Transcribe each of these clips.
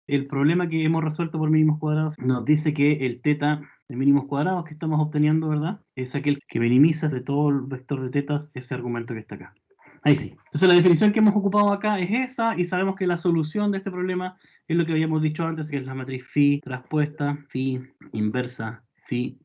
el problema que hemos resuelto por mínimos cuadrados nos dice que el teta de mínimos cuadrados que estamos obteniendo, ¿verdad? Es aquel que minimiza de todo el vector de tetas ese argumento que está acá. Ahí sí. Entonces la definición que hemos ocupado acá es esa, y sabemos que la solución de este problema es lo que habíamos dicho antes, que es la matriz phi traspuesta, phi inversa, phi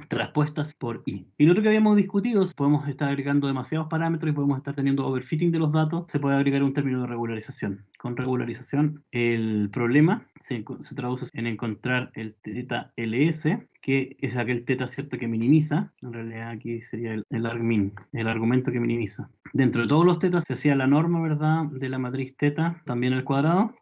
traspuestas por i. Y lo otro que habíamos discutido, si podemos estar agregando demasiados parámetros y podemos estar teniendo overfitting de los datos, se puede agregar un término de regularización. Con regularización, el problema se traduce en encontrar el teta ls, que es aquel teta, ¿cierto?, que minimiza. En realidad aquí sería el argmin, el argumento que minimiza. Dentro de todos los tetas se hacía la norma, ¿verdad?, de la matriz teta, también al cuadrado,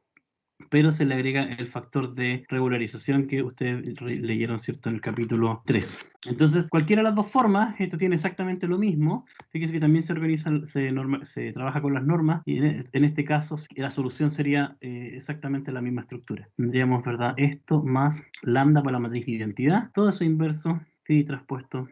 pero se le agrega el factor de regularización que ustedes leyeron, ¿cierto?, en el capítulo 3. Entonces, cualquiera de las dos formas, esto tiene exactamente lo mismo. Fíjense que también se organiza, se trabaja con las normas, y en este caso la solución sería exactamente la misma estructura. Tendríamos, ¿verdad?, esto más lambda para la matriz de identidad, todo eso inverso, phi traspuesto.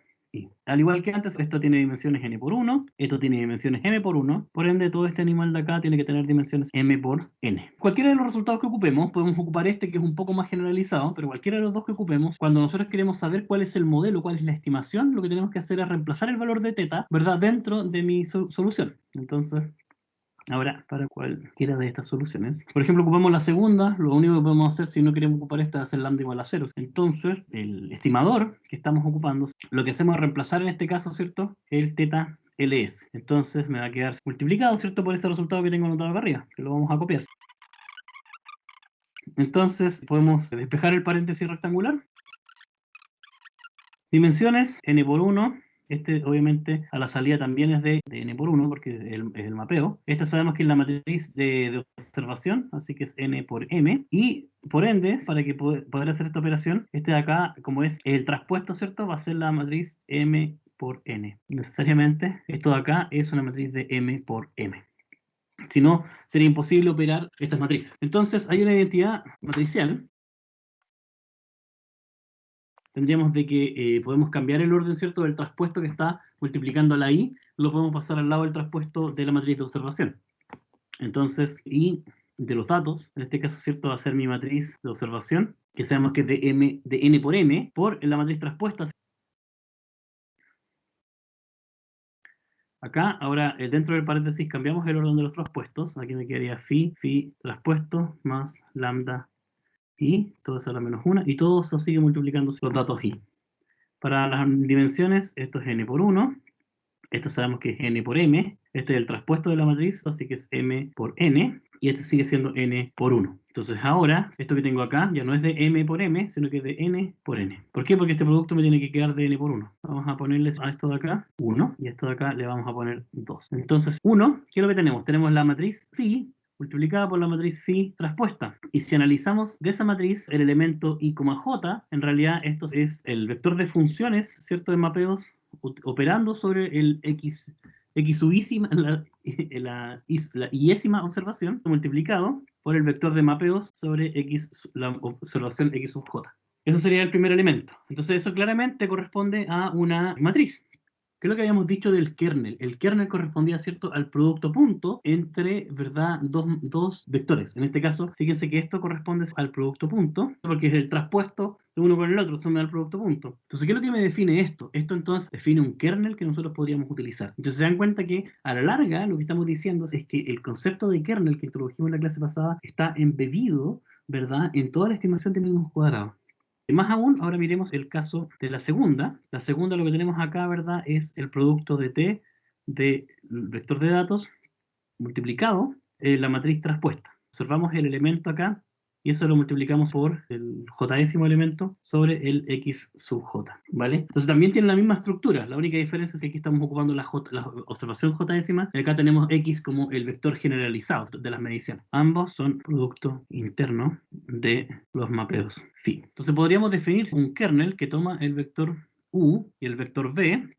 Al igual que antes, esto tiene dimensiones n por 1, esto tiene dimensiones m por 1, por ende todo este animal de acá tiene que tener dimensiones m por n. Cualquiera de los resultados que ocupemos, podemos ocupar este que es un poco más generalizado, pero cualquiera de los dos que ocupemos, cuando nosotros queremos saber cuál es el modelo, cuál es la estimación, lo que tenemos que hacer es reemplazar el valor de teta, ¿verdad?, dentro de mi solución. Entonces, ahora, para cualquiera de estas soluciones, por ejemplo, ocupamos la segunda, lo único que podemos hacer si no queremos ocupar esta es hacer lambda igual a 0. Entonces, el estimador que estamos ocupando, lo que hacemos es reemplazar en este caso, ¿cierto?, el teta ls. Entonces me va a quedar multiplicado, ¿cierto?, por ese resultado que tengo anotado acá arriba, que lo vamos a copiar. Entonces, podemos despejar el paréntesis rectangular. Dimensiones, n por 1. Este, obviamente, a la salida también es de n por 1, porque es el mapeo. Esta sabemos que es la matriz de observación, así que es n por m. Y, por ende, para que poder hacer esta operación, este de acá, como es el traspuesto, ¿cierto?, va a ser la matriz m por n. Necesariamente, esto de acá es una matriz de m por m. Si no, sería imposible operar estas matrices. Entonces, hay una identidad matricial. Tendríamos de que podemos cambiar el orden, ¿cierto?, del traspuesto que está multiplicando la i, lo podemos pasar al lado del traspuesto de la matriz de observación. Entonces, i de los datos, en este caso, ¿cierto?, va a ser mi matriz de observación, que sabemos que es de n por m, por la matriz traspuesta. Acá, ahora, dentro del paréntesis, cambiamos el orden de los traspuestos. Aquí me quedaría phi traspuesto, más lambda i, todo eso a la menos 1, y todo eso sigue multiplicando los datos i. Para las dimensiones, esto es n por 1, esto sabemos que es n por m, este es el traspuesto de la matriz, así que es m por n, y este sigue siendo n por 1. Entonces ahora, esto que tengo acá ya no es de m por m, sino que es de n por n. ¿Por qué? Porque este producto me tiene que quedar de n por 1. Vamos a ponerle a esto de acá 1, y a esto de acá le vamos a poner 2. Entonces, 1, ¿qué es lo que tenemos? Tenemos la matriz phi multiplicada por la matriz phi traspuesta. Y si analizamos de esa matriz el elemento i, j, en realidad esto es el vector de funciones, ¿cierto?, de mapeos operando sobre el x subísima, la iésima observación, multiplicado por el vector de mapeos sobre x, la observación x sub j. Eso sería el primer elemento. Entonces eso claramente corresponde a una matriz. ¿Qué es lo que habíamos dicho del kernel? El kernel correspondía, ¿cierto?, al producto punto entre, ¿verdad?, dos vectores. En este caso, fíjense que esto corresponde al producto punto, porque es el traspuesto de uno con el otro, son al producto punto. Entonces, ¿qué es lo que me define esto? Esto entonces define un kernel que nosotros podríamos utilizar. Entonces, se dan cuenta que a la larga lo que estamos diciendo es que el concepto de kernel que introdujimos en la clase pasada está embebido, ¿verdad?, en toda la estimación de mínimos cuadrados. Más aún, ahora miremos el caso de la segunda. La segunda, lo que tenemos acá, ¿verdad?, es el producto de t del vector de datos multiplicado en la matriz traspuesta. Observamos el elemento acá y eso lo multiplicamos por el j-ésimo elemento sobre el x sub j, ¿vale? Entonces también tiene la misma estructura. La única diferencia es que aquí estamos ocupando la observación j-ésima y acá tenemos x como el vector generalizado de las mediciones. Ambos son producto interno de los mapeos phi. Entonces podríamos definir un kernel que toma el vector u y el vector v,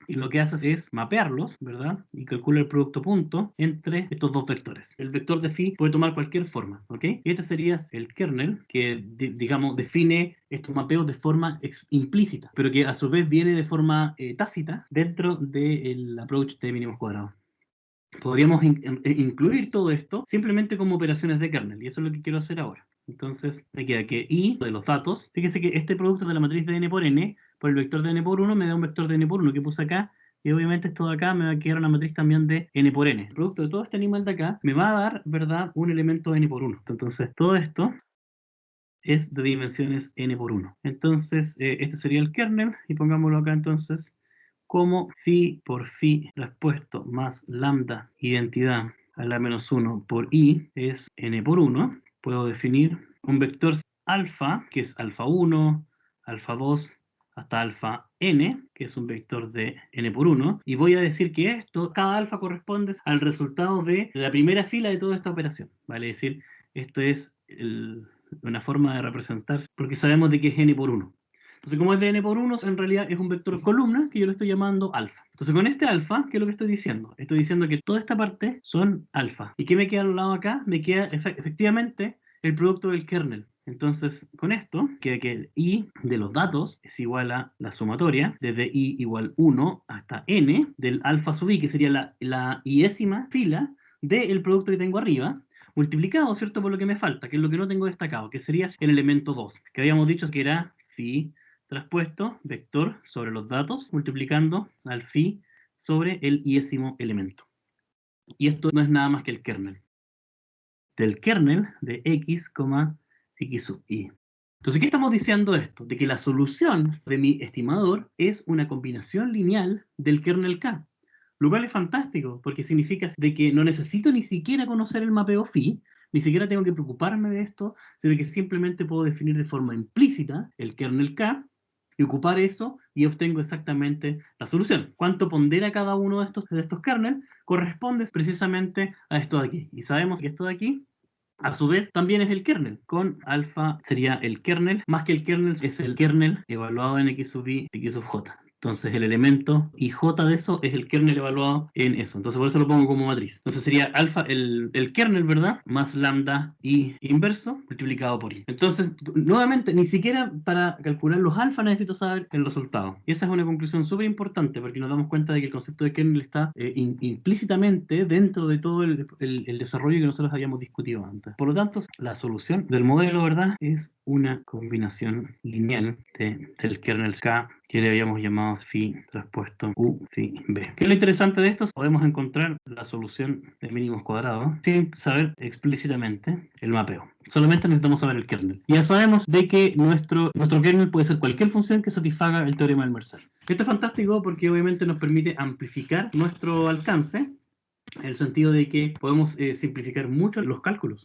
y lo que haces es mapearlos, ¿verdad? Y calcula el producto punto entre estos dos vectores. El vector de phi puede tomar cualquier forma, ¿ok? Y este sería el kernel que, digamos, define estos mapeos de forma implícita, pero que a su vez viene de forma tácita dentro del approach de mínimos cuadrados. Podríamos incluir todo esto simplemente como operaciones de kernel, y eso es lo que quiero hacer ahora. Entonces me queda que I de los datos, fíjese que este producto de la matriz de n por n, por el vector de n por 1, me da un vector de n por 1 que puse acá, y obviamente esto de acá me va a quedar una matriz también de n por n. El producto de todo este animal de acá me va a dar, ¿verdad?, un elemento n por 1. Entonces todo esto es de dimensiones n por 1. Entonces este sería el kernel, y pongámoslo acá entonces como phi por phi traspuesto más lambda identidad a la menos 1 por i es n por 1. Puedo definir un vector alfa, que es alfa 1, alfa 2, hasta alfa n, que es un vector de n por 1, y voy a decir que esto, cada alfa corresponde al resultado de la primera fila de toda esta operación, ¿vale? Es decir, esto es una forma de representar, porque sabemos de que es n por 1. Entonces, como es de n por 1, en realidad es un vector columna que yo le estoy llamando alfa. Entonces, con este alfa, ¿qué es lo que estoy diciendo? Estoy diciendo que toda esta parte son alfa. ¿Y qué me queda al lado acá? Me queda efectivamente el producto del kernel. Entonces, con esto, queda que el i de los datos es igual a la sumatoria, desde i igual 1 hasta n, del alfa sub i, que sería la iésima fila del producto que tengo arriba, multiplicado, ¿cierto?, por lo que me falta, que es lo que no tengo destacado, que sería el elemento 2, que habíamos dicho que era phi traspuesto vector sobre los datos, multiplicando al phi sobre el iésimo elemento. Y esto no es nada más que el kernel. Del kernel de x, x sub i. Entonces, ¿qué estamos diciendo esto? De que la solución de mi estimador es una combinación lineal del kernel K. Lo cual es fantástico, porque significa de que no necesito ni siquiera conocer el mapeo phi, ni siquiera tengo que preocuparme de esto, sino que simplemente puedo definir de forma implícita el kernel K y ocupar eso y obtengo exactamente la solución. ¿Cuánto pondera cada uno de estos kernels? Corresponde precisamente a esto de aquí. Y sabemos que esto de aquí, a su vez, también es el kernel. Con alfa sería el kernel, más que el kernel es el kernel evaluado en x sub i, x sub j. Entonces el elemento ij de eso es el kernel evaluado en eso. Entonces por eso lo pongo como matriz. Entonces sería alfa, el kernel, ¿verdad?, más lambda i inverso multiplicado por i. Entonces, nuevamente, ni siquiera para calcular los alfa necesito saber el resultado. Y esa es una conclusión súper importante, porque nos damos cuenta de que el concepto de kernel está implícitamente dentro de todo el desarrollo que nosotros habíamos discutido antes. Por lo tanto, la solución del modelo, ¿verdad?, es una combinación lineal del kernel K, que le habíamos llamado phi traspuesto u phi b. ¿Qué es lo interesante de esto? Podemos encontrar la solución de mínimos cuadrados sin saber explícitamente el mapeo. Solamente necesitamos saber el kernel. Ya sabemos de que nuestro kernel puede ser cualquier función que satisfaga el teorema del Mercer. Esto es fantástico porque obviamente nos permite amplificar nuestro alcance, en el sentido de que podemos simplificar mucho los cálculos.